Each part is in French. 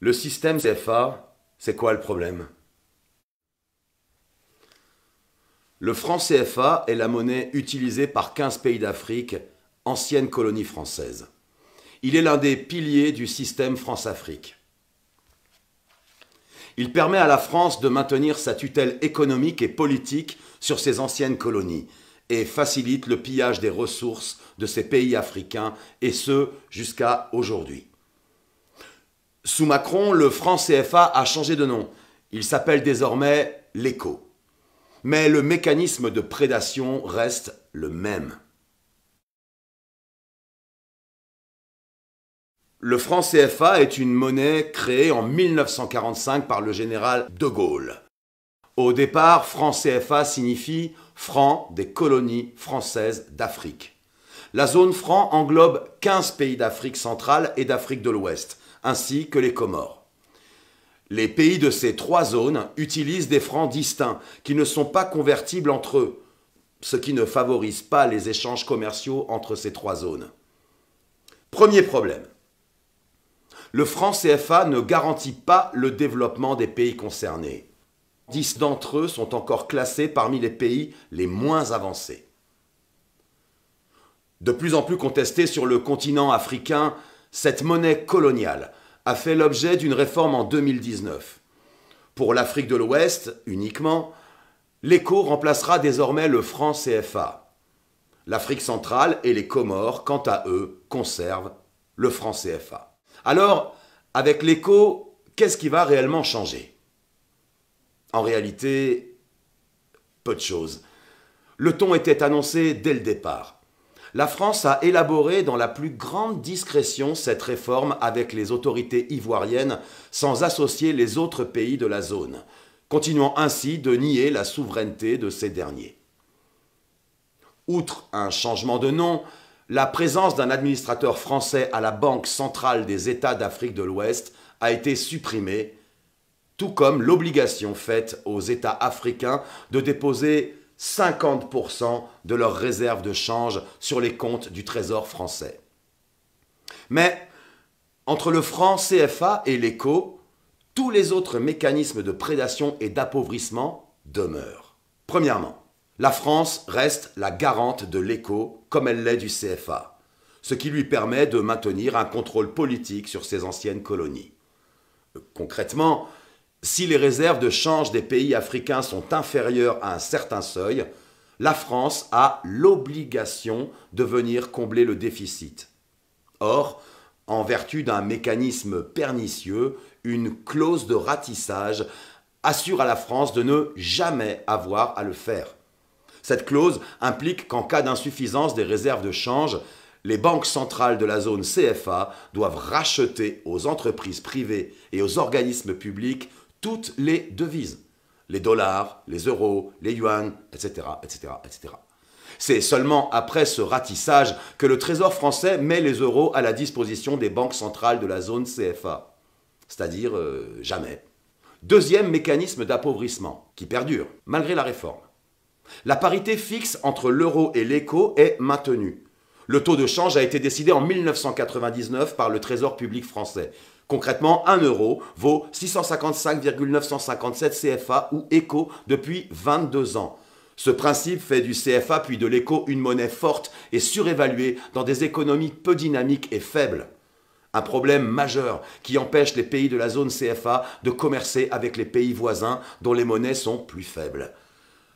Le système CFA, c'est quoi le problème? Le franc CFA est la monnaie utilisée par 15 pays d'Afrique, ancienne colonie française. Il est l'un des piliers du système France-Afrique. Il permet à la France de maintenir sa tutelle économique et politique sur ses anciennes colonies et facilite le pillage des ressources de ces pays africains, et ce, jusqu'à aujourd'hui. Sous Macron, le franc CFA a changé de nom. Il s'appelle désormais l'ECO. Mais le mécanisme de prédation reste le même. Le franc CFA est une monnaie créée en 1945 par le général de Gaulle. Au départ, franc CFA signifie franc des colonies françaises d'Afrique. La zone franc englobe 15 pays d'Afrique centrale et d'Afrique de l'Ouest, ainsi que les Comores. Les pays de ces trois zones utilisent des francs distincts qui ne sont pas convertibles entre eux, ce qui ne favorise pas les échanges commerciaux entre ces trois zones. Premier problème. Le franc CFA ne garantit pas le développement des pays concernés. 10 d'entre eux sont encore classés parmi les pays les moins avancés. De plus en plus contestée sur le continent africain, cette monnaie coloniale a fait l'objet d'une réforme en 2019. Pour l'Afrique de l'Ouest, uniquement, l'ECO remplacera désormais le franc CFA. L'Afrique centrale et les Comores, quant à eux, conservent le franc CFA. Alors, avec l'ECO, qu'est-ce qui va réellement changer? En réalité, peu de choses. Le ton était annoncé dès le départ. La France a élaboré dans la plus grande discrétion cette réforme avec les autorités ivoiriennes sans associer les autres pays de la zone, continuant ainsi de nier la souveraineté de ces derniers. Outre un changement de nom, la présence d'un administrateur français à la Banque centrale des États d'Afrique de l'Ouest a été supprimée, tout comme l'obligation faite aux États africains de déposer 50% de leurs réserves de change sur les comptes du Trésor français. Mais entre le franc CFA et l'ECO, tous les autres mécanismes de prédation et d'appauvrissement demeurent. Premièrement, la France reste la garante de l'ECO comme elle l'est du CFA, ce qui lui permet de maintenir un contrôle politique sur ses anciennes colonies. Concrètement, si les réserves de change des pays africains sont inférieures à un certain seuil, la France a l'obligation de venir combler le déficit. Or, en vertu d'un mécanisme pernicieux, une clause de ratissage assure à la France de ne jamais avoir à le faire. Cette clause implique qu'en cas d'insuffisance des réserves de change, les banques centrales de la zone CFA doivent racheter aux entreprises privées et aux organismes publics toutes les devises, les dollars, les euros, les yuans, etc., etc., etc. C'est seulement après ce ratissage que le Trésor français met les euros à la disposition des banques centrales de la zone CFA, c'est-à-dire jamais. Deuxième mécanisme d'appauvrissement, qui perdure, malgré la réforme. La parité fixe entre l'euro et l'ECO est maintenue. Le taux de change a été décidé en 1999 par le Trésor public français. Concrètement, 1 euro vaut 655,957 CFA ou ECO depuis 22 ans. Ce principe fait du CFA puis de l'ECO une monnaie forte et surévaluée dans des économies peu dynamiques et faibles. Un problème majeur qui empêche les pays de la zone CFA de commercer avec les pays voisins dont les monnaies sont plus faibles.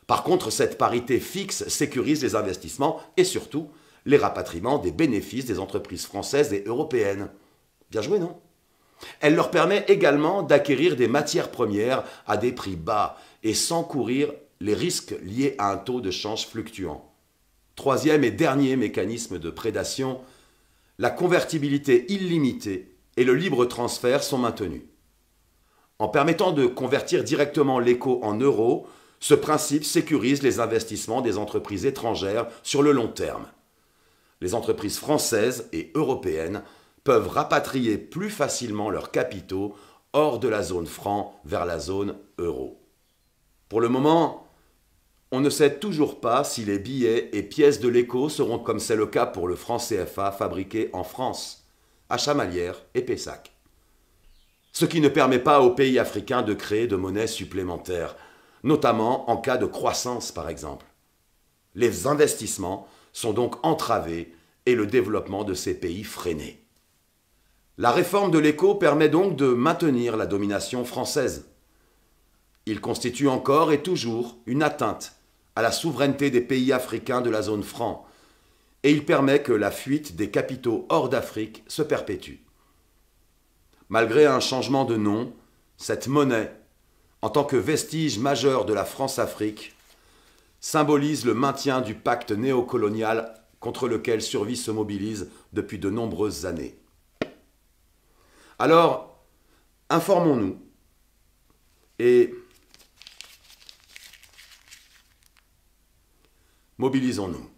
Par contre, cette parité fixe sécurise les investissements et surtout les rapatriements des bénéfices des entreprises françaises et européennes. Bien joué, non? Elle leur permet également d'acquérir des matières premières à des prix bas et sans courir les risques liés à un taux de change fluctuant. Troisième et dernier mécanisme de prédation, la convertibilité illimitée et le libre transfert sont maintenus. En permettant de convertir directement l'ECO en euros, ce principe sécurise les investissements des entreprises étrangères sur le long terme. Les entreprises françaises et européennes peuvent rapatrier plus facilement leurs capitaux hors de la zone franc vers la zone euro. Pour le moment, on ne sait toujours pas si les billets et pièces de l'ECO seront, comme c'est le cas pour le franc CFA, fabriqués en France, à Chamalières et Pessac. ce qui ne permet pas aux pays africains de créer de monnaie supplémentaire, notamment en cas de croissance par exemple. Les investissements sont donc entravés et le développement de ces pays freiné. La réforme de l'écho permet donc de maintenir la domination française. Il constitue encore et toujours une atteinte à la souveraineté des pays africains de la zone franc, et il permet que la fuite des capitaux hors d'Afrique se perpétue. Malgré un changement de nom, cette monnaie, en tant que vestige majeur de la France-Afrique, symbolise le maintien du pacte néocolonial contre lequel Survie se mobilise depuis de nombreuses années. Alors, informons-nous et mobilisons-nous.